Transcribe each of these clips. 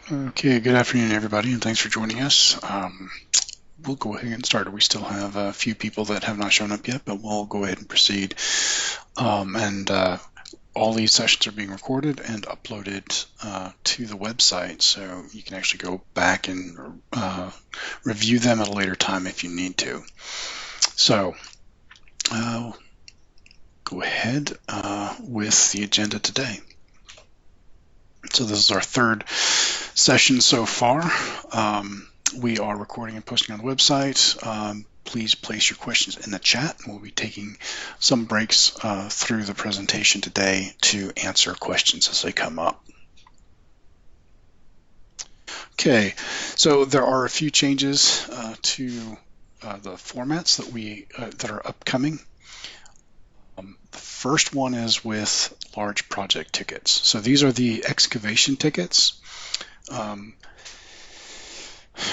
Okay, good afternoon, everybody, and thanks for joining us. We'll go ahead and get started. We still have a few people that have not shown up yet, but we'll go ahead and proceed. All these sessions are being recorded and uploaded to the website, so you can actually go back and review them at a later time if you need to. So, go ahead with the agenda today. So this is our third session so far. We are recording and posting on the website. Please place your questions in the chat. We'll be taking some breaks through the presentation today to answer questions as they come up. Okay, so there are a few changes to the formats that are upcoming. The first one is with large project tickets. So these are the excavation tickets.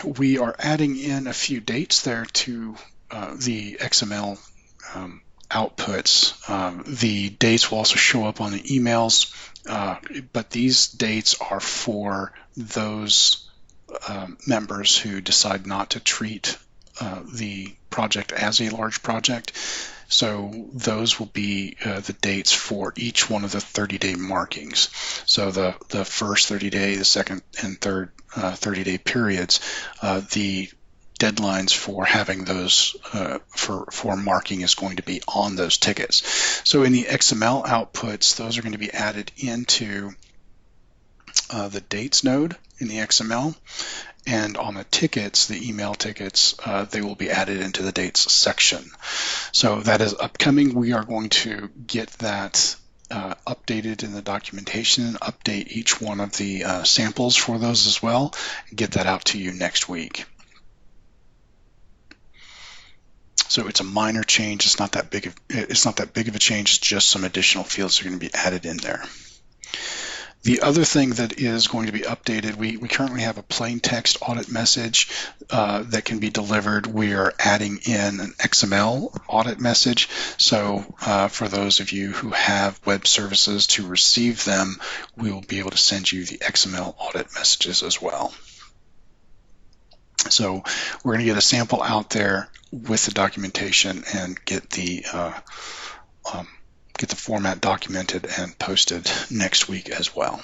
We are adding in a few dates there to the XML outputs. The dates will also show up on the emails, but these dates are for those members who decide not to treat the project as a large project. So those will be the dates for each one of the 30-day markings. So the first 30-day, the second and third 30-day periods, the deadlines for having those for marking is going to be on those tickets. So in the XML outputs, those are going to be added into the dates node in the XML. And on the tickets, the email tickets, they will be added into the dates section. So that is upcoming. We are going to get that updated in the documentation, update each one of the samples for those as well, and get that out to you next week. So it's a minor change. It's not that big of a change. It's just some additional fields that are going to be added in there. The other thing that is going to be updated, we currently have a plain text audit message that can be delivered. We are adding in an XML audit message. So for those of you who have web services to receive them, we will be able to send you the XML audit messages as well. So we're going to get a sample out there with the documentation and get the format documented and posted next week as well.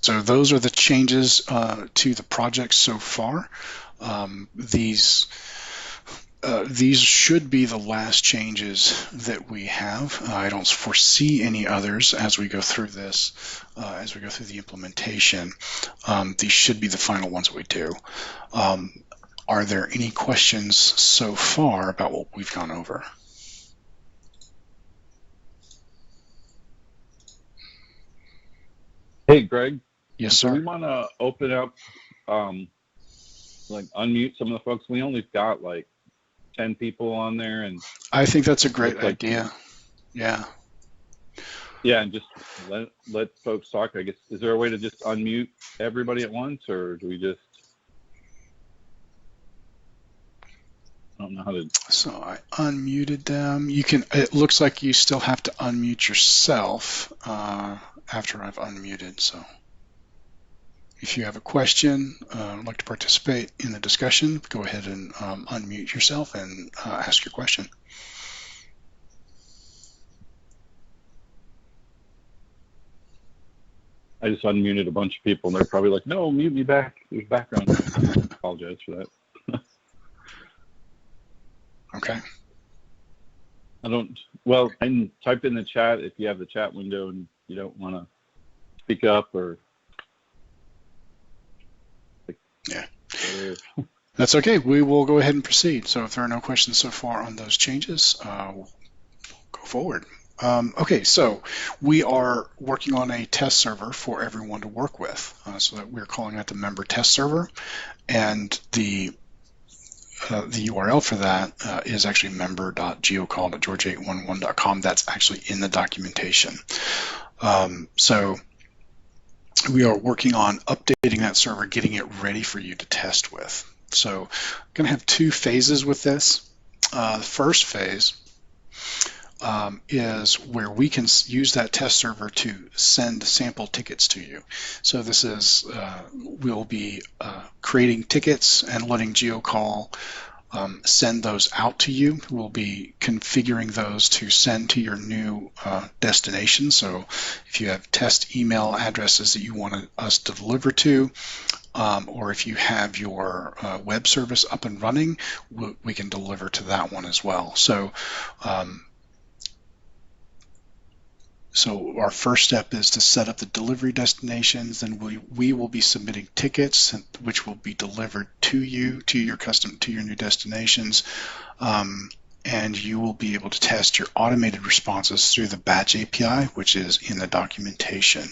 So those are the changes to the project so far. These should be the last changes that we have. I don't foresee any others as we go through this, as we go through the implementation. These should be the final ones that we do. Are there any questions so far about what we've gone over? Hey, Greg. Yes, sir. Do we want to open up, like unmute some of the folks? We only got like 10 people on there, and I think that's a great idea. Yeah. Yeah, and just let folks talk. I guess, is there a way to just unmute everybody at once, or do we just? I don't know how to. So I unmuted them. You can. It looks like you still have to unmute yourself after I've unmuted. So if you have a question, would like to participate in the discussion, go ahead and unmute yourself and ask your question. I just unmuted a bunch of people, and they're probably like, "No, mute me back. There's background." I apologize for that. Okay. Well, I can type in the chat if you have the chat window and you don't want to speak up or. Yeah. That's okay. We will go ahead and proceed. So if there are no questions so far on those changes, we'll go forward. Okay, so we are working on a test server for everyone to work with. So that we're calling it the member test server, and the URL for that is actually member.geocall.georgia811.com. That's actually in the documentation. So we are working on updating that server, getting it ready for you to test with. So I'm going to have two phases with this. The first phase, is where we can use that test server to send sample tickets to you. So this is, we'll be creating tickets and letting GeoCall send those out to you. We'll be configuring those to send to your new destination. So if you have test email addresses that you want us to deliver to, or if you have your web service up and running, we can deliver to that one as well. So our first step is to set up the delivery destinations, and we will be submitting tickets, which will be delivered to you, to your new destinations, and you will be able to test your automated responses through the Batch API, which is in the documentation.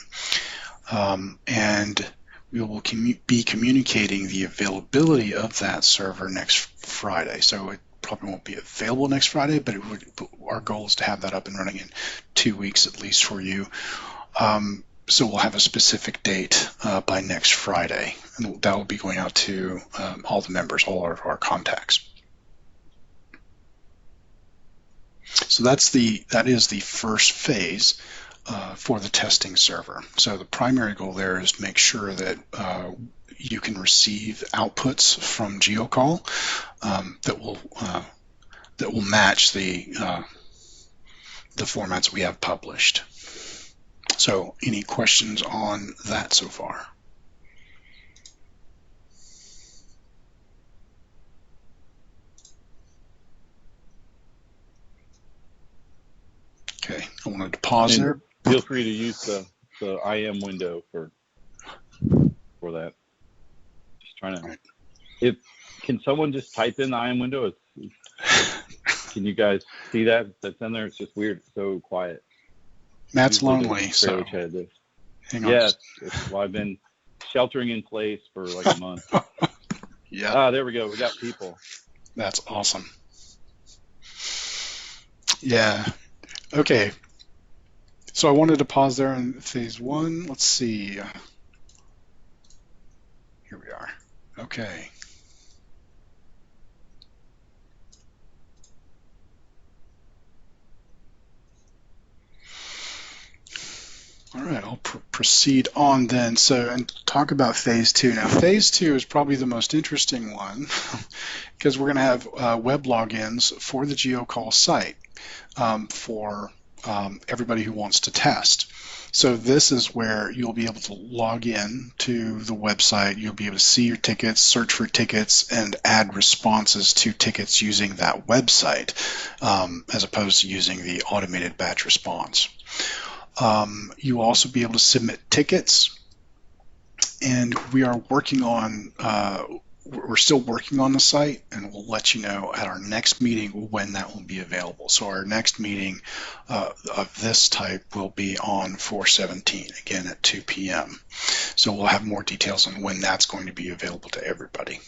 And we will be communicating the availability of that server next Friday. So it probably won't be available next Friday, but our goal is to have that up and running in 2 weeks at least for you. So we'll have a specific date by next Friday, and that will be going out to all the members, all of our contacts. So that is the first phase for the testing server. So the primary goal there is to make sure that you can receive outputs from GeoCall that will match the formats we have published. So any questions on that so far? Okay, I wanted to pause there. Feel free to use the IM window for that. Just trying to. Can someone just type in the IM window? Can you guys see that? That's in there. It's just weird. It's so quiet. Matt's lonely, so hang on. Yes, well, I've been sheltering in place for like a month. Yeah. Ah, there we go. We got people. That's awesome. Yeah. Okay. So I wanted to pause there in phase one. Let's see. Here we are. Okay. All right, I'll proceed on then. So, and talk about phase two. Now, phase two is probably the most interesting one because we're going to have web logins for the GeoCall site for everybody who wants to test. So this is where you'll be able to log in to the website. You'll be able to see your tickets, search for tickets, and add responses to tickets using that website as opposed to using the automated batch response. You'll also be able to submit tickets, and we are working on, we're still working on the site, and we'll let you know at our next meeting when that will be available. So our next meeting of this type will be on 4/17, again at 2 p.m. So we'll have more details on when that's going to be available to everybody.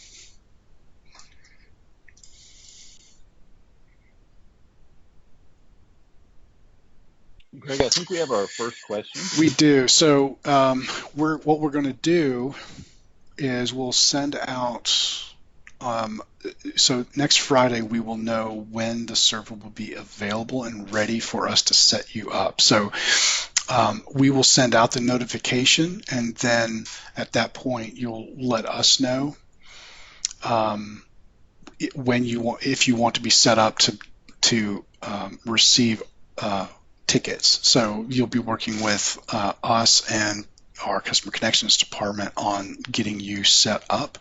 Greg, I think we have our first question. We do. So what we're going to do is we'll send out, so next Friday we will know when the server will be available and ready for us to set you up. So we will send out the notification, and then at that point you'll let us know when you want, if you want to be set up to receive tickets. So you'll be working with us and our customer connections department on getting you set up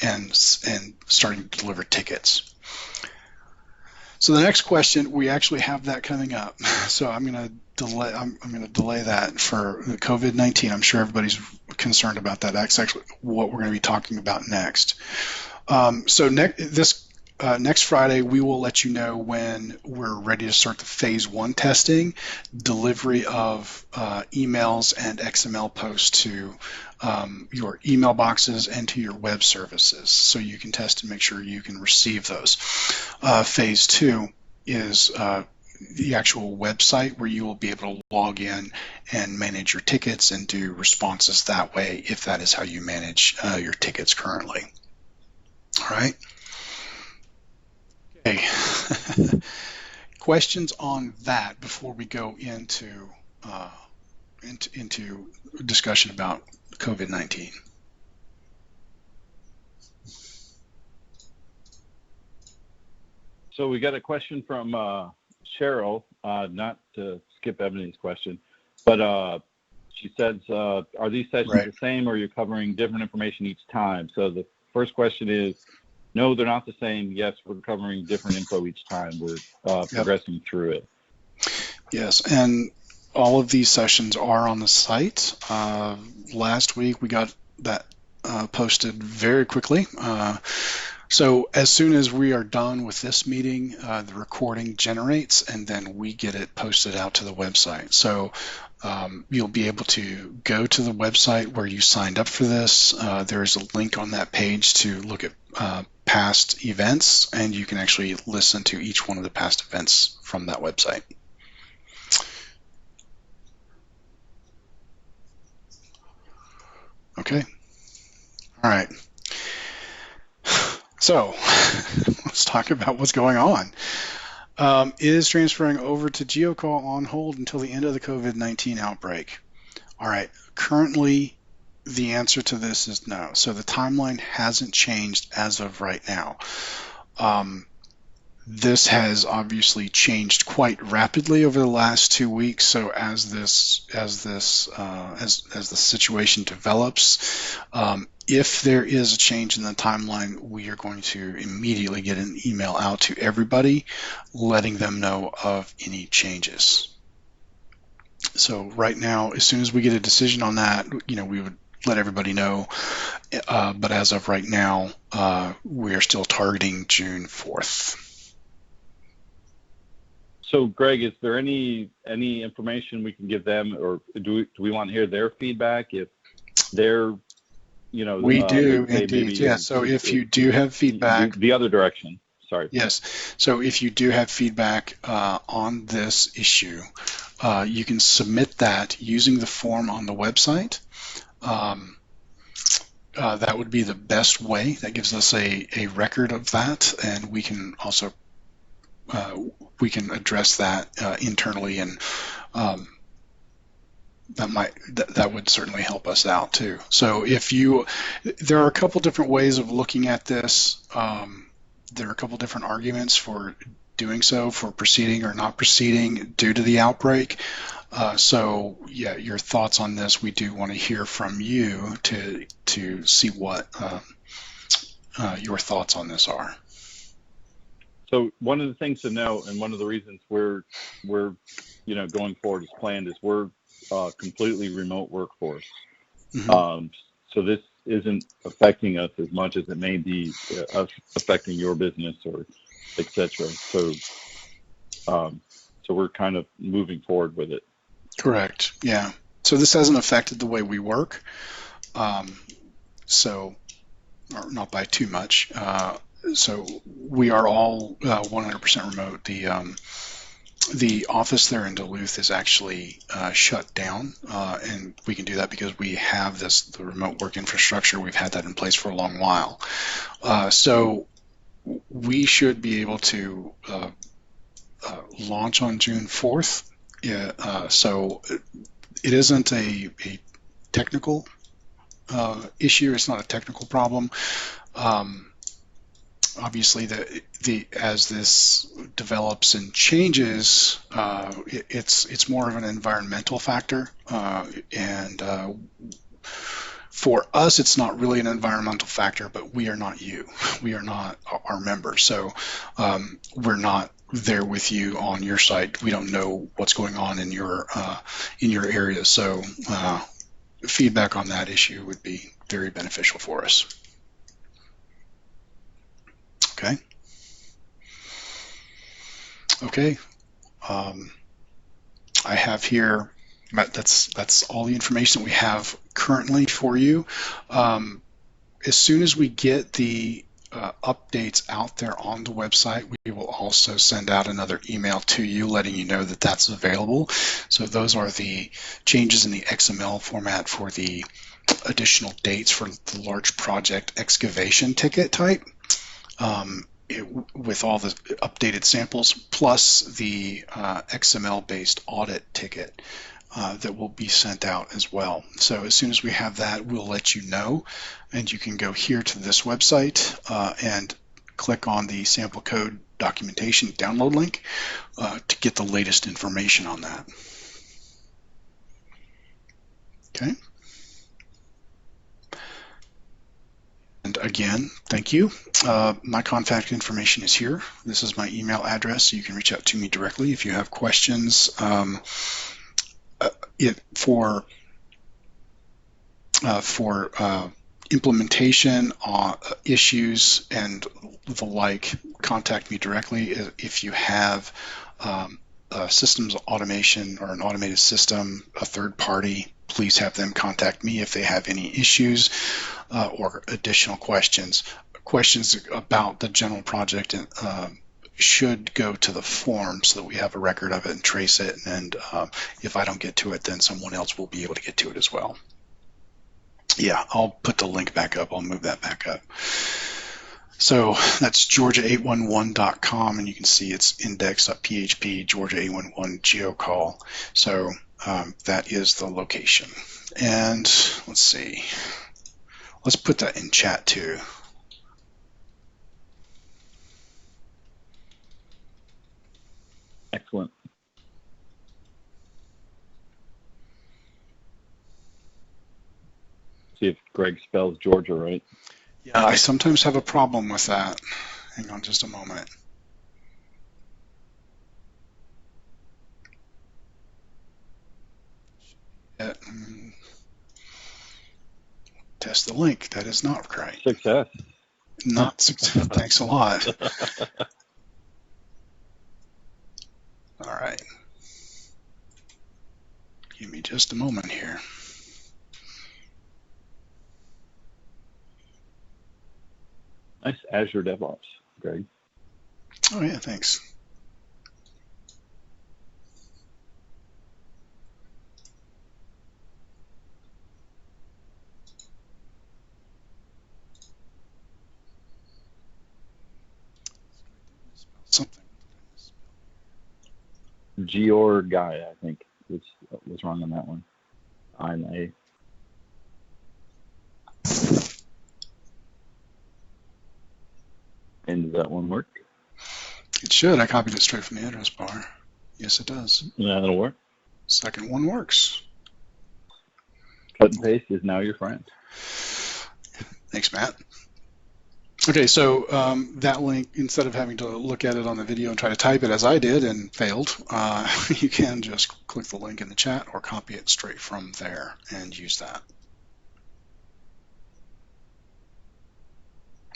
and starting to deliver tickets. So the next question, we actually have that coming up. So I'm going to delay. I'm going to delay that for COVID-19. I'm sure everybody's concerned about that. That's actually what we're going to be talking about next. So next Friday, we will let you know when we're ready to start the phase one testing, delivery of emails and XML posts to your email boxes and to your web services, so you can test and make sure you can receive those. Phase two is the actual website where you will be able to log in and manage your tickets and do responses that way, if that is how you manage your tickets currently. All right. Okay. questions on that before we go into discussion about COVID-19? So we got a question from Cheryl, not to skip Ebony's question, but she says, are these sessions the same, or are you covering different information each time? So the first question is, no, they're not the same. Yes, we're covering different info each time. We're progressing through it. Yes, and all of these sessions are on the site. Last week we got that posted very quickly. So as soon as we are done with this meeting, the recording generates, and then we get it posted out to the website. So you'll be able to go to the website where you signed up for this. There is a link on that page to look at past events, and you can actually listen to each one of the past events from that website. Okay. All right. So let's talk about what's going on. Is transferring over to GeoCall on hold until the end of the COVID-19 outbreak? All right. Currently, the answer to this is no. So the timeline hasn't changed as of right now. This has obviously changed quite rapidly over the last 2 weeks. So as the situation develops, if there is a change in the timeline, we are going to immediately get an email out to everybody, letting them know of any changes. So right now, as soon as we get a decision on that, we would let everybody know. But as of right now, we are still targeting June 4th. So, Greg, is there any information we can give them, or do we want to hear their feedback if they're, we do indeed. Yeah. So if you do have feedback, the other direction. Sorry. Yes. So if you do have feedback on this issue, you can submit that using the form on the website. That would be the best way. That gives us a record of that, and we can also address that internally, and that would certainly help us out too. So there are a couple different ways of looking at this. There are a couple different arguments for doing so, for proceeding or not proceeding due to the outbreak. So yeah, your thoughts on this, we do want to hear from you to see what your thoughts on this are. So one of the things to know, and one of the reasons we're going forward as planned, is we're completely remote workforce. Mm-hmm. So this isn't affecting us as much as it may be affecting your business or et cetera. So we're kind of moving forward with it. Correct. Yeah. So this hasn't affected the way we work. Or not by too much. So we are all 100% remote. The office there in Duluth is actually shut down, and we can do that because we have the remote work infrastructure. We've had that in place for a long while. So we should be able to launch on June 4th. So it isn't a technical issue. It's not a technical problem. Obviously, as this develops and changes, it's more of an environmental factor, and for us, it's not really an environmental factor. But we are not you. We are not our members, so we're not there with you on your site. We don't know what's going on in your area. So feedback on that issue would be very beneficial for us. Okay. Okay. I have here. That's all the information we have currently for you. As soon as we get the updates out there on the website, we will also send out another email to you letting you know that that's available. So those are the changes in the XML format for the additional dates for the large project excavation ticket type. with all the updated samples, plus the XML-based audit ticket that will be sent out as well. So as soon as we have that, we'll let you know, and you can go here to this website and click on the sample code documentation download link to get the latest information on that. Okay. And again, thank you. My contact information is here. This is my email address, so you can reach out to me directly if you have questions for implementation issues and the like. Contact me directly. If you have a systems automation or an automated system, a third party, please have them contact me if they have any issues or additional questions. Questions about the general project should go to the form so that we have a record of it and trace it. And if I don't get to it, then someone else will be able to get to it as well. Yeah, I'll put the link back up. I'll move that back up. So that's georgia811.com, and you can see it's index.php, Georgia811 geocall. So that is the location. And let's see. Let's put that in chat too. Excellent. See if Greg spells Georgia right. Yeah, I sometimes have a problem with that. Hang on just a moment. Test the link. That is not right. Success. Not success. Thanks a lot. All right. Give me just a moment here. Nice Azure DevOps, Greg. Oh yeah, thanks. Something. Georg guy, I think, was wrong on that one. I'm a. And does that one work? It should. I copied it straight from the address bar. Yes, it does. Yeah, that'll work. Second one works. Cut and paste is now your friend. Thanks, Matt. Okay, so that link, instead of having to look at it on the video and try to type it as I did and failed, you can just click the link in the chat or copy it straight from there and use that.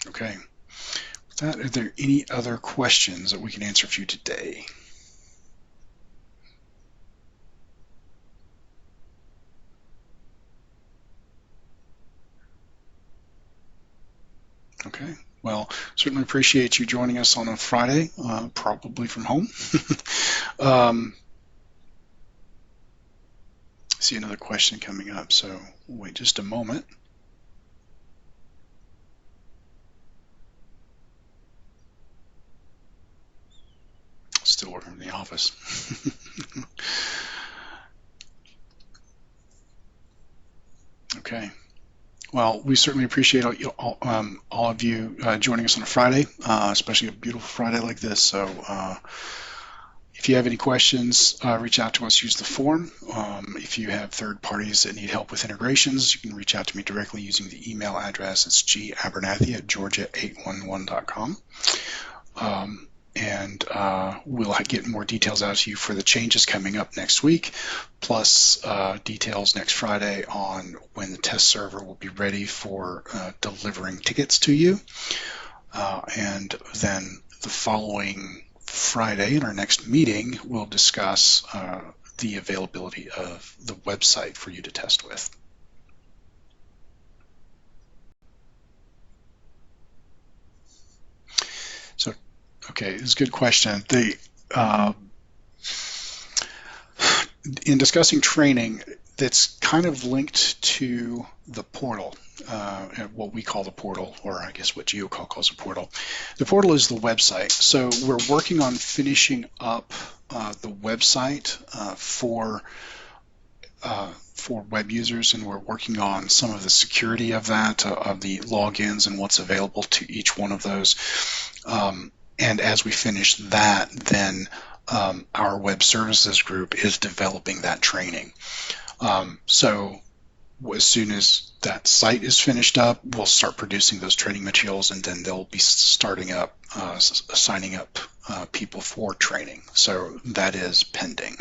Okay. With that, are there any other questions that we can answer for you today? Okay, well, certainly appreciate you joining us on a Friday, probably from home. See another question coming up, so wait just a moment. Still working from the office. Okay. Well, we certainly appreciate all of you joining us on a Friday, especially a beautiful Friday like this. So if you have any questions, reach out to us, use the form. If you have third parties that need help with integrations, you can reach out to me directly using the email address. It's gabernathy@georgia811.com. And we'll get more details out to you for the changes coming up next week, plus details next Friday on when the test server will be ready for delivering tickets to you. And then the following Friday in our next meeting, we'll discuss the availability of the website for you to test with. So, okay, it's a good question. In discussing training, that's kind of linked to the portal. what we call the portal, or I guess what GeoCall calls a portal. The portal is the website. So we're working on finishing up the website for web users, and we're working on some of the security of that, of the logins and what's available to each one of those. And as we finish that, then our web services group is developing that training. So as soon as that site is finished up, we'll start producing those training materials, and then they'll be starting up, signing up people for training. So that is pending.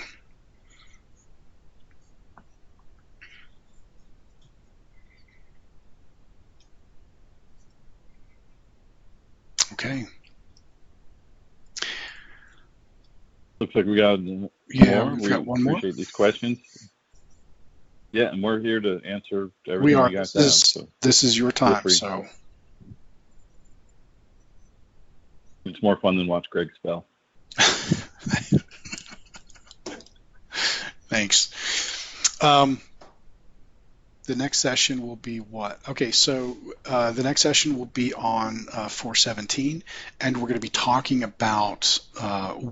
Okay. Looks like we got more. We've got one more. Appreciate these questions. Yeah, and we're here to answer everything you guys have. So this is your time. So it's more fun than watch Greg spell. Thanks. The next session will be what? Okay, so the next session will be on 417, and we're going to be talking about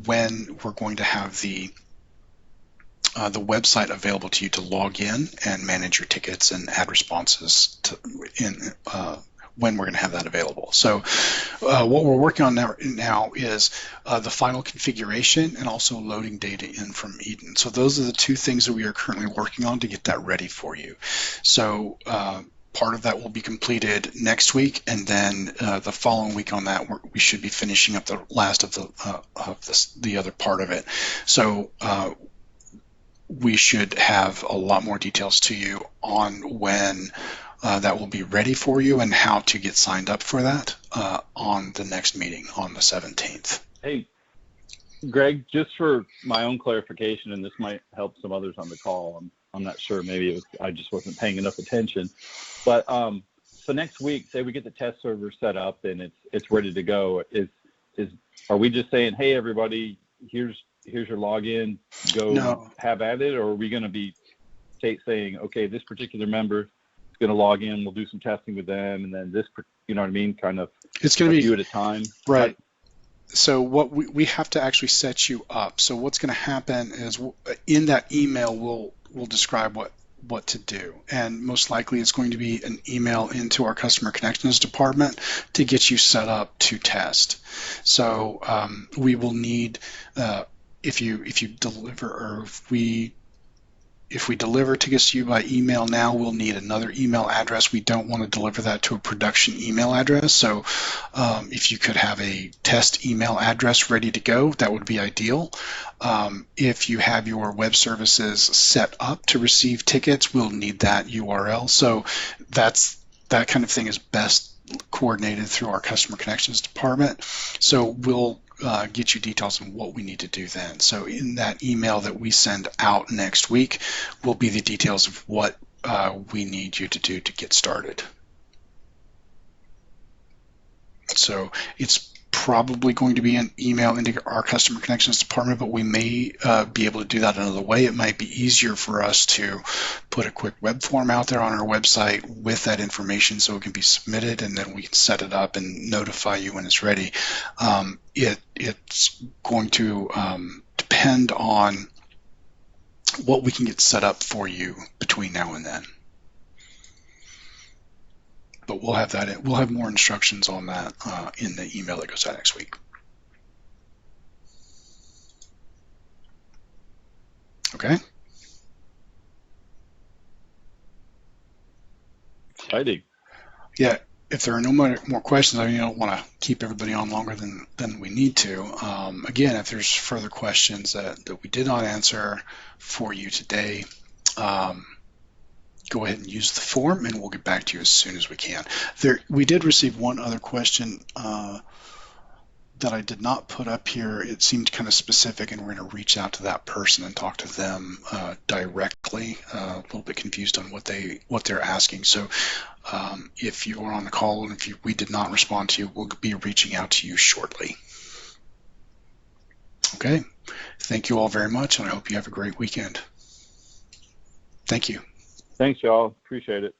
when we're going to have the website available to you to log in and manage your tickets and add responses when we're going to have that available. So what we're working on now is the final configuration and also loading data in from Eden. So those are the two things that we are currently working on to get that ready for you. So part of that will be completed next week, and then the following week on that we should be finishing up the last of the other part of it. So we should have a lot more details to you on when that will be ready for you and how to get signed up for that on the next meeting on the 17th. Hey, Greg, just for my own clarification, and this might help some others on the call, I'm not sure, maybe I just wasn't paying enough attention, but so next week, say we get the test server set up and it's ready to go, are we just saying, hey everybody, here's your login, go have at it, or are we going to be saying, okay, this particular member is going to log in, we'll do some testing with them, and then this, you know what I mean, kind of it's going to be few at a time, right? So what we have to actually set you up. So what's going to happen is in that email we'll describe what to do, and most likely it's going to be an email into our customer connections department to get you set up to test. So we will need if you deliver, or if we deliver tickets to you by email now, we'll need another email address. We don't want to deliver that to a production email address. So if you could have a test email address ready to go, that would be ideal. If you have your web services set up to receive tickets, we'll need that URL. So that kind of thing is best coordinated through our customer connections department. So we'll get you details on what we need to do then. So in that email that we send out next week will be the details of what we need you to do to get started. So it's probably going to be an email into our customer connections department, but we may be able to do that another way. It might be easier for us to put a quick web form out there on our website with that information so it can be submitted, and then we can set it up and notify you when it's ready. It's going to depend on what we can get set up for you between now and then. But we'll have that. We'll have more instructions on that in the email that goes out next week. Okay. Exciting. Yeah. If there are no more questions, I don't want to keep everybody on longer than we need to. Again, if there's further questions that we did not answer for you today, go ahead and use the form, and we'll get back to you as soon as we can. We did receive one other question that I did not put up here. It seemed kind of specific, and we're going to reach out to that person and talk to them directly. A little bit confused on what they're asking. So if you are on the call and if we did not respond to you, we'll be reaching out to you shortly. Okay. Thank you all very much, and I hope you have a great weekend. Thank you. Thanks, y'all. Appreciate it.